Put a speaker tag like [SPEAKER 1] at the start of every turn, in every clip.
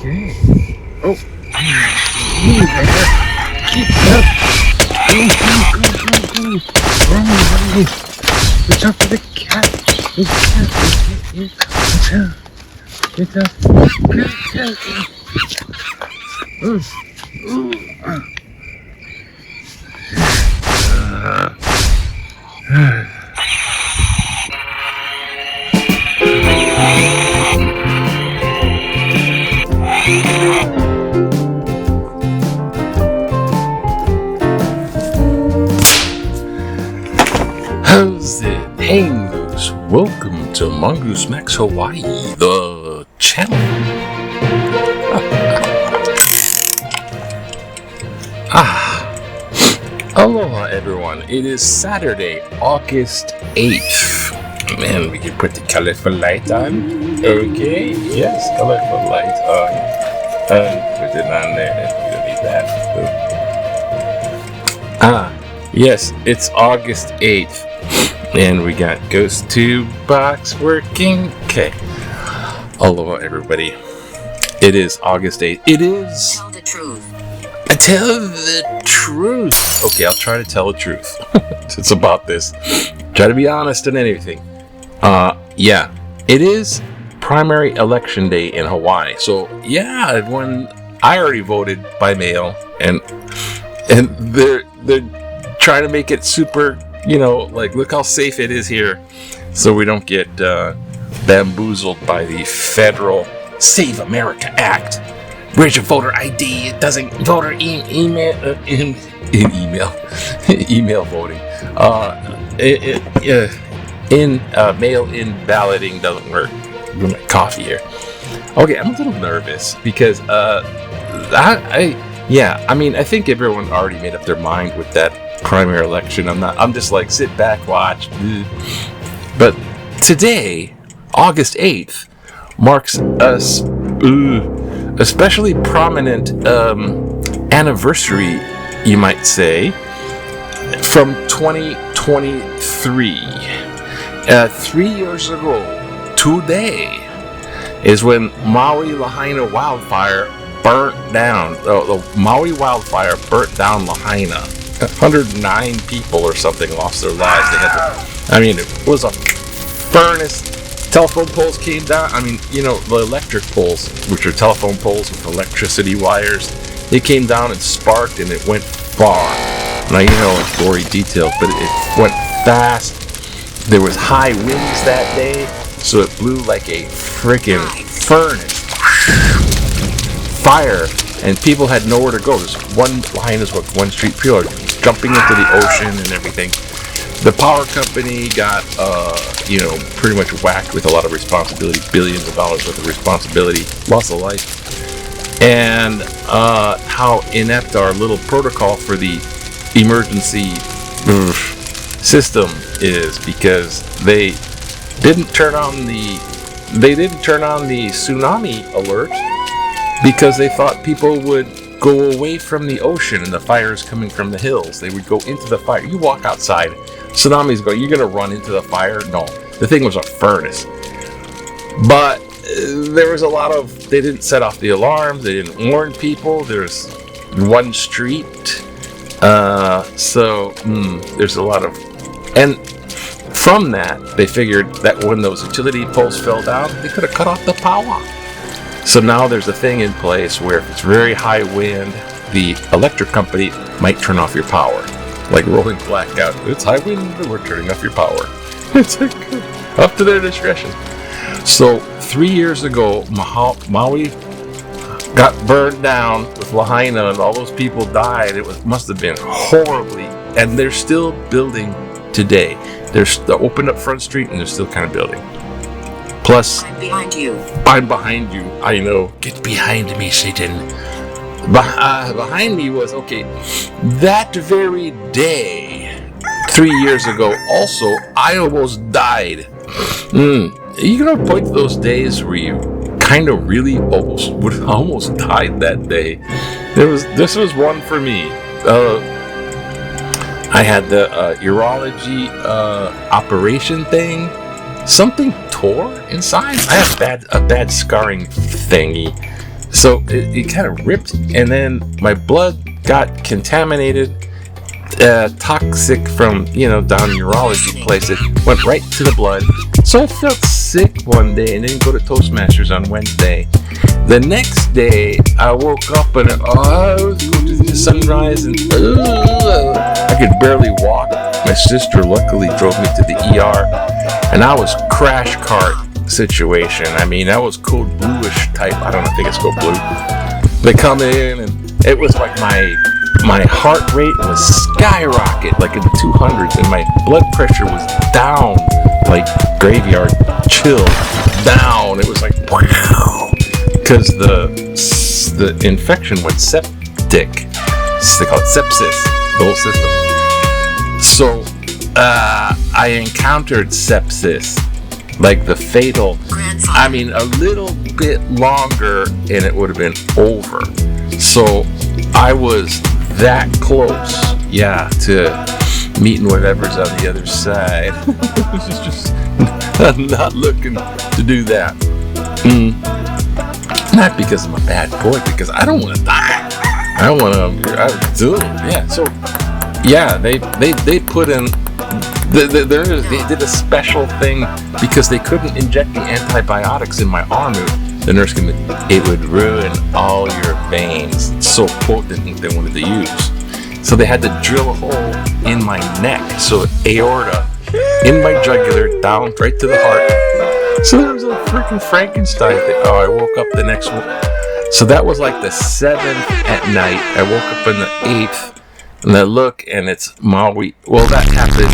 [SPEAKER 1] Okay. Oh. Hey there. Keep up. Go. Run. Watch out for the cat. The cat is here. Get up.
[SPEAKER 2] How's it? Hey, Moose. Welcome to Mongoose Max Hawaii, the channel. Aloha, everyone. It is Saturday, August 8th. Man, we can put the colorful light on. Okay, yes, colorful light on. Put it on there. We don't need that. Yes, it's August 8th. And we got Ghost Tube Box working. Okay. Aloha, everybody. It is August 8th. It is...
[SPEAKER 3] Tell the truth.
[SPEAKER 2] Tell the truth. Okay, I'll try to tell the truth. It's about this. Try to be honest in anything. Yeah. It is primary election day in Hawaii. So, yeah, when I already voted by mail. And they're trying to make it super... like, look how safe it is here, so we don't get bamboozled by the federal Save America Act. Where's your voter ID? It doesn't voter email voting. Mail-in balloting doesn't work. With my coffee here. Okay, I'm a little nervous because I think everyone already made up their mind with that primary election. I'm just like, sit back, watch. But today, August 8th, marks a especially prominent anniversary, you might say, from 2023. 3 years ago, today, is when Maui Lahaina Wildfire burnt down. The Maui Wildfire burnt down Lahaina. 109 people or something lost their lives. It was a furnace. Telephone poles came down. The electric poles, which are telephone poles with electricity wires, they came down and sparked, and it went far. Now, it's gory details, but it went fast. There was high winds that day, so it blew like a freaking furnace. Fire, and people had nowhere to go. There's Lahaina's one street. People are jumping into the ocean and everything. The power company got, pretty much whacked with a lot of responsibility, billions of dollars worth of responsibility, loss of life, and how inept our little protocol for the emergency system is, because they didn't turn on the tsunami alert because they thought people would go away from the ocean and the fire is coming from the hills. They would go into the fire. You walk outside, tsunamis go, you're going to run into the fire? No. The thing was a furnace. But there was they didn't set off the alarms. They didn't warn people. There's one street. There's a lot of... And from that, they figured that when those utility poles fell down, they could have cut off the power. So now there's a thing in place where if it's very high wind, the electric company might turn off your power. Like rolling blackout. It's high wind, we're turning off your power. It's like, up to their discretion. So 3 years ago, Maui got burned down with Lahaina, and all those people died. Must have been horribly, and they're still building today. They opened up Front Street, and they're still kind of building. Plus,
[SPEAKER 3] I'm behind you.
[SPEAKER 2] I'm behind you. I know. Get behind me, Satan. Behind me was, that very day, 3 years ago, also, I almost died. You can point to those days where you kind of really almost died that day. This was one for me. I had the urology operation thing. Something tore inside. I have a bad scarring thingy So it kind of ripped, and then my blood got contaminated, toxic from, down in urology place. It went right to the blood. So I felt sick one day and didn't go to Toastmasters on Wednesday. The next day, I woke up and I was going to the sunrise and I could barely walk. My sister luckily drove me to the ER, and I was crash cart situation. I mean, that was code bluish type. I don't think it's code blue. They come in and it was like my heart rate was skyrocket, like in the 200s, and my blood pressure was down, like graveyard chill down. It was like wow, because the infection went septic. They call it sepsis, the whole system. So I encountered sepsis, like the fatal. I mean, a little bit longer and it would have been over. So I was that close, to meeting whatever's on the other side. I'm not looking to do that. Not because I'm a bad boy, because I don't want to die. I want to do it. Yeah. So, they put in. They did a special thing because they couldn't inject the antibiotics in my arm. The nurse it would ruin all your veins. It's so potent they wanted to use. So they had to drill a hole in my neck, so aorta, in my jugular, down right to the heart. So there was a freaking Frankenstein thing. Oh, I woke up the next one. So that was like the 7th at night. I woke up on the 8th. And I look, and it's Maui. Well, that happened,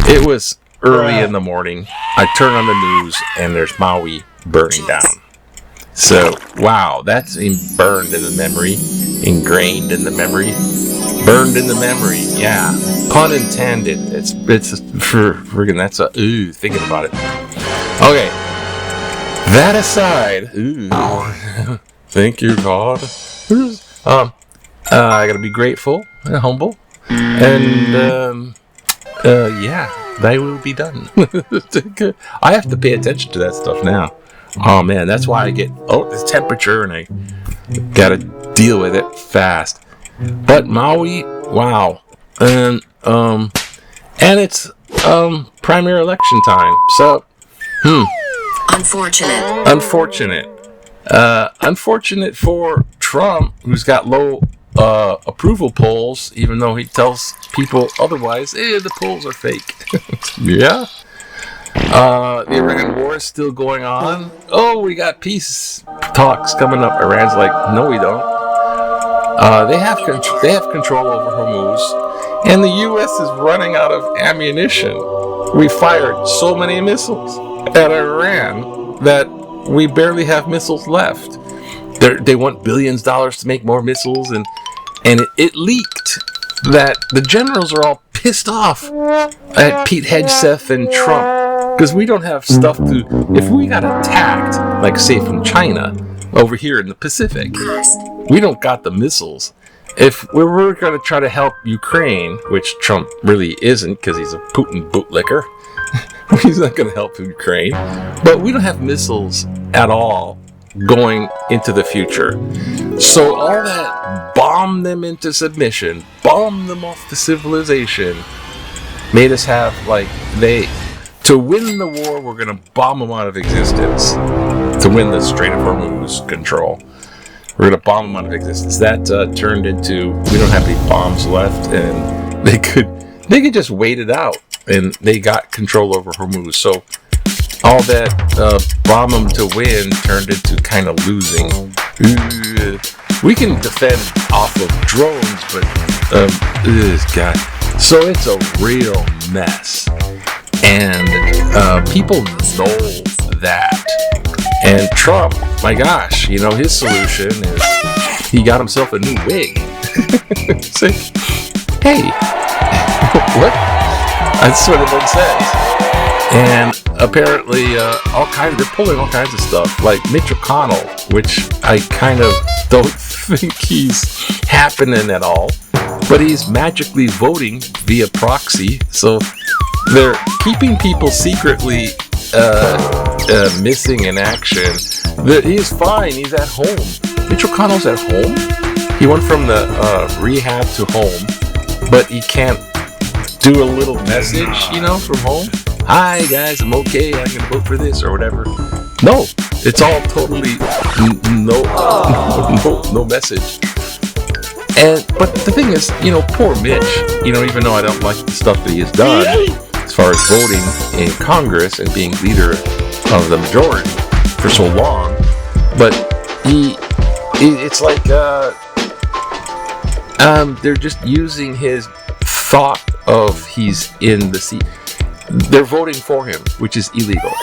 [SPEAKER 2] it was early in the morning. I turn on the news, and there's Maui burning down. So, wow, that's burned in the memory, ingrained in the memory, burned in the memory. Yeah, pun intended. It's for friggin' that's a thinking about it. Okay, that aside, thank you, God. I gotta be grateful and humble, and they will be done. I have to pay attention to that stuff now. Oh man, that's why I get this temperature, and I gotta deal with it fast. But Maui, wow, and it's primary election time, so unfortunate for Trump, who's got low approval polls, even though he tells people otherwise. The polls are fake. Yeah. The Iranian war is still going on. Oh, we got peace talks coming up. Iran's like, no, we don't. They have control over Hormuz, and the U.S. is running out of ammunition. We fired so many missiles at Iran that we barely have missiles left. They want billions of dollars to make more missiles, and it leaked that the generals are all pissed off at Pete Hegseth and Trump because we don't have stuff to. If we got attacked, like say from China over here in the Pacific, we don't got the missiles. If we were going to try to help Ukraine, which Trump really isn't because he's a Putin bootlicker, he's not going to help Ukraine, but we don't have missiles at all going into the future. So all that bomb them into submission, bomb them off to civilization, made us have to win the war, we're going to bomb them out of existence. To win the Strait of Hormuz control, we're going to bomb them out of existence. That turned into, we don't have any bombs left, and they could just wait it out, and they got control over Hormuz. So all that bomb them to win turned into kind of losing. We can defend off of drones, but God. So it's a real mess, and people know that. And Trump, my gosh, his solution is he got himself a new wig. It's like, hey, what? That's what it says. And apparently, they're pulling all kinds of stuff, like Mitch McConnell, which I kind of don't think he's happening at all. But he's magically voting via proxy, so they're keeping people secretly missing in action. He's fine. He's at home. Mitch McConnell's at home. He went from the rehab to home, but he can't do a little message, from home. Hi guys, I'm okay. I'm gonna vote for this or whatever. No, it's all totally no message. But the thing is, poor Mitch. Even though I don't like the stuff that he has done as far as voting in Congress and being leader of the majority for so long, but it's like they're just using his thought of he's in the seat. They're voting for him, which is illegal,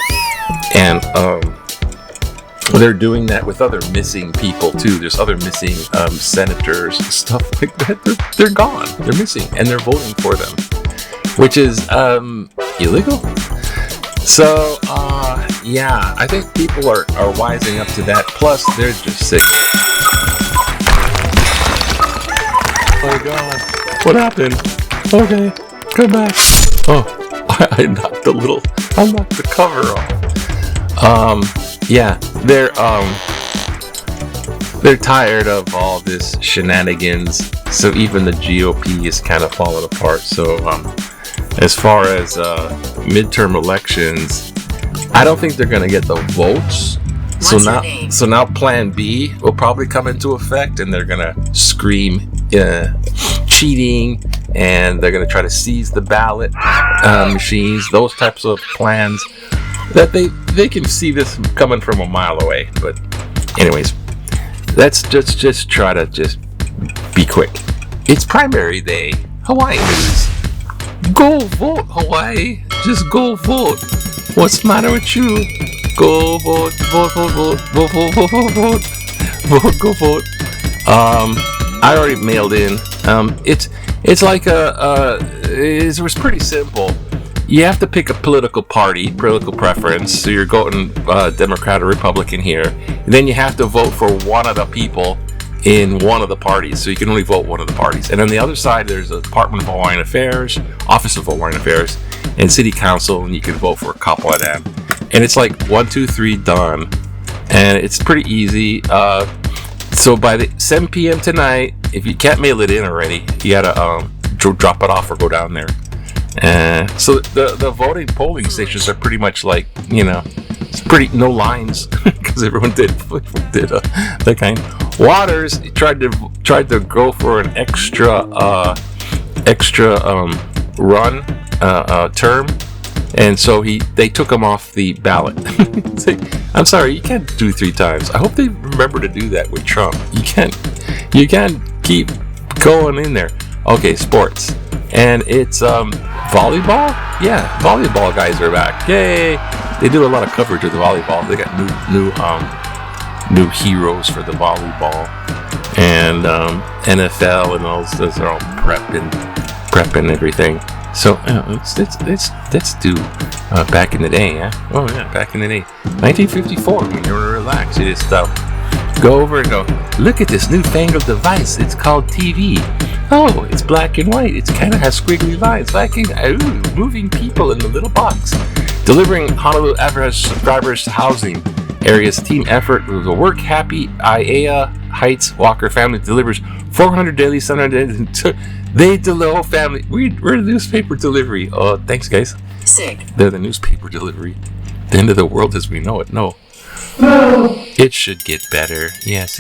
[SPEAKER 2] and they're doing that with other missing people too. There's other missing senators and stuff like that. They're gone. They're missing, and they're voting for them, which is illegal. So yeah, I think people are wising up to that. Plus, they're just sick. Oh my God! What happened? Okay, come back. Oh, I knocked the cover off. Yeah, they're tired of all this shenanigans. So even the GOP is kind of falling apart. So as far as midterm elections, I don't think they're gonna get the votes. So now Plan B will probably come into effect, and they're gonna scream cheating, and they're gonna try to seize the ballot machines. Those types of plans that they can see this coming from a mile away. But anyways, let's just try to just be quick. It's primary day. Hawaii news. Go vote, Hawaii. Just go vote. What's the matter with you? Go vote, vote, vote, vote, vote, vote, vote, vote, vote, vote, go vote. I already mailed in. It's like it was pretty simple. You have to pick a political preference. So you're going Democrat or Republican here. And then you have to vote for one of the people in one of the parties. So you can only vote one of the parties. And on the other side, there's the Department of Hawaiian Affairs, Office of Hawaiian Affairs, and City Council, and you can vote for a couple of them. And it's like 1, 2, 3, done. And it's pretty easy. So by the 7 p.m. tonight, if you can't mail it in already, you gotta drop it off or go down there. So the voting polling stations are pretty much like, it's pretty no lines because everyone did that kind. Waters tried to go for an extra run term, and so they took him off the ballot. I'm sorry, you can't do 3 times. I hope they remember to do that with Trump. You can't keep going in there. Okay, sports. And it's volleyball? Yeah, volleyball guys are back. Yay! They do a lot of coverage of the volleyball. They got new heroes for the volleyball. And NFL and all those are all prep and everything. So let's do back in the day, yeah? Oh yeah, back in the day. 1954, when you were relaxed, you just go over and go, look at this newfangled device. It's called TV. Oh, it's black and white. It kind of has squiggly lines. Moving people in the little box. Delivering Honolulu average subscribers to housing areas. Team effort with a work happy Aiea Heights Walker family delivers 400 daily, 700 daily. They deliver the whole family. We're the newspaper delivery. Oh, thanks, guys.
[SPEAKER 3] Sick.
[SPEAKER 2] They're the newspaper delivery. The end of the world as we know it. No. It should get better. Yes,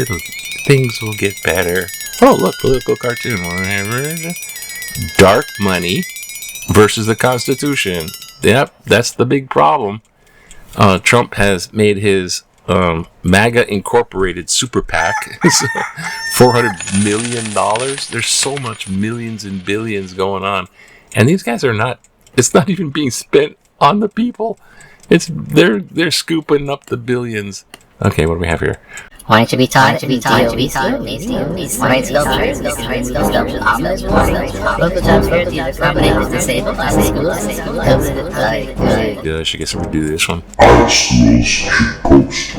[SPEAKER 2] things will get better. Oh, look, political cartoon. Dark money versus the Constitution. Yep, that's the big problem. Trump has made his MAGA Incorporated super PAC $400 million. There's so much millions and billions going on, and these guys it's not even being spent on the people. They're scooping up the billions. Okay, what do we have here?
[SPEAKER 3] Why don't you be taught to be sculptures, local jobs for the accommodate disabled,
[SPEAKER 2] I should guess we do this one.
[SPEAKER 4] Our schools should post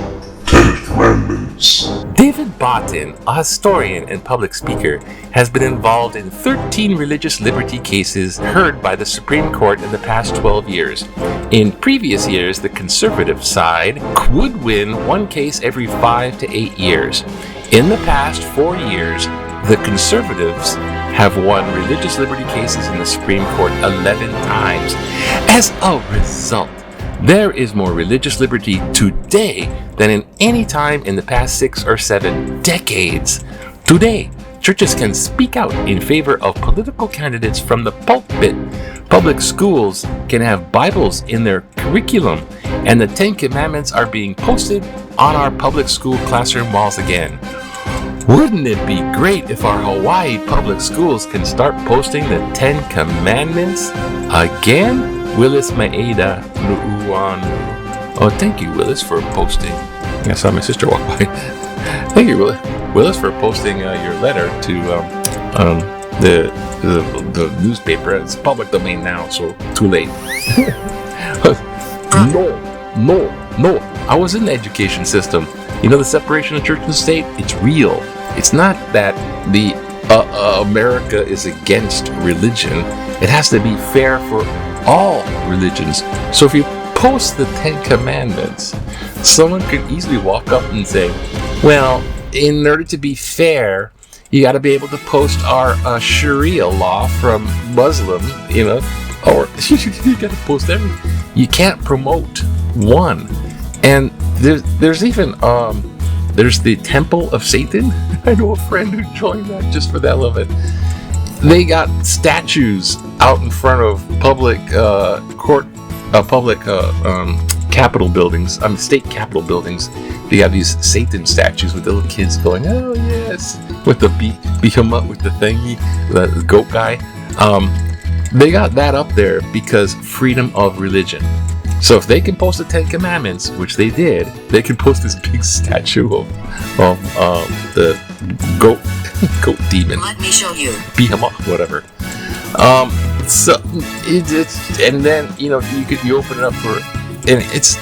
[SPEAKER 4] 10 commandments.
[SPEAKER 2] David Botten, a historian and public speaker, has been involved in 13 religious liberty cases heard by the Supreme Court in the past 12 years. In previous years, the conservative side would win one case every 5 to 8 years. In the past 4 years, the conservatives have won religious liberty cases in the Supreme Court 11 times. As a result, there is more religious liberty today than in any time in the past 6 or 7 decades. Today, churches can speak out in favor of political candidates from the pulpit. Public schools can have Bibles in their curriculum, and the 10 Commandments are being posted on our public school classroom walls again. Wouldn't it be great if our Hawaii public schools can start posting the 10 Commandments again? Willis Maeda Nu'uanu. Oh, thank you, Willis, for posting. I saw my sister walk by. Thank you, Willis, for posting your letter to the newspaper. It's public domain now, so too late. No. I was in the education system. You know, the separation of church and state, it's real. It's not that the America is against religion. It has to be fair for all religions. So if you post the 10 Commandments, someone could easily walk up and say, well, in order to be fair, you got to be able to post our Sharia law from Muslim, or you got to post everything. You can't promote one. And there's even there's the Temple of Satan. I know a friend who joined that just for the hell of it. They got statues out in front of public Capitol buildings. State Capitol buildings. They have these Satan statues with the little kids going, "Oh yes," with the behemoth with the thingy, the goat guy. They got that up there because freedom of religion. So if they can post the 10 Commandments, which they did, they can post this big statue of the goat demon.
[SPEAKER 5] Let me show you.
[SPEAKER 2] Behemoth, whatever. So it's and then you open it up for, and it's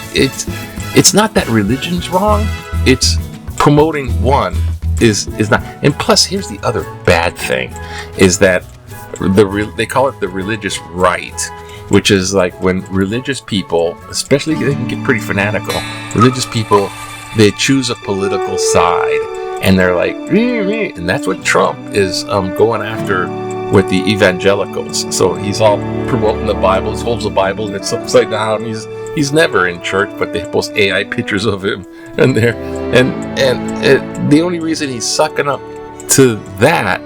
[SPEAKER 2] not that religion's wrong. It's promoting one is not. And plus, here's the other bad thing, is that they call it the religious right, which is like when religious people, especially they can get pretty fanatical. Religious people, they choose a political side, and they're like, and that's what Trump is going after with the evangelicals. So he's all promoting the Bible, he holds the Bible and it's upside down. He's never in church, but they post AI pictures of him, and the only reason he's sucking up to that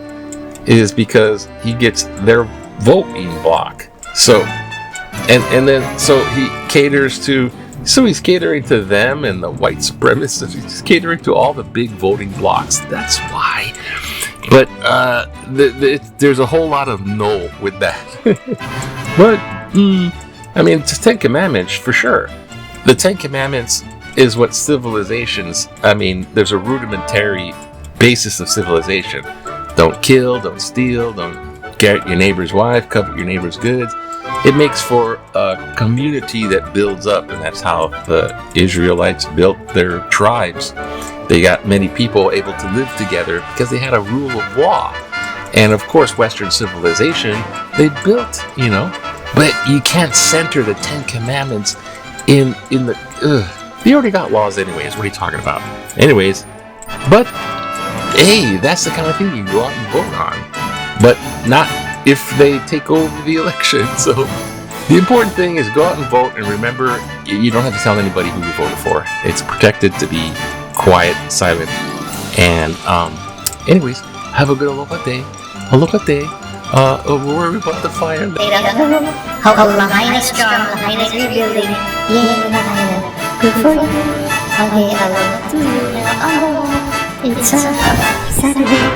[SPEAKER 2] is because he gets their voting block. So he's catering to them and the white supremacists. He's catering to all the big voting blocks. That's why. But there's a whole lot of no with that. But it's 10 Commandments for sure. The 10 Commandments is what civilizations. There's a rudimentary basis of civilization. Don't kill. Don't steal. Don't get your neighbor's wife. Covet your neighbor's goods. It makes for a community that builds up, and that's how the Israelites built their tribes. They got many people able to live together because they had a rule of law. And of course, Western civilization, they built, but you can't center the 10 Commandments in the, they already got laws anyways. What are you talking about? Anyways, but hey, that's the kind of thing you go out and vote on, but not if they take over the election. So the important thing is go out and vote, and remember, you don't have to tell anybody who you voted for. It's protected to be quiet, silent, and anyways, have a good aloha day. Worry about the fire.
[SPEAKER 3] Lahaina Strong, Lahaina's rebuilding. Yay, Lahaina. Good for you. Okay, aloha to you. It's a Saturday.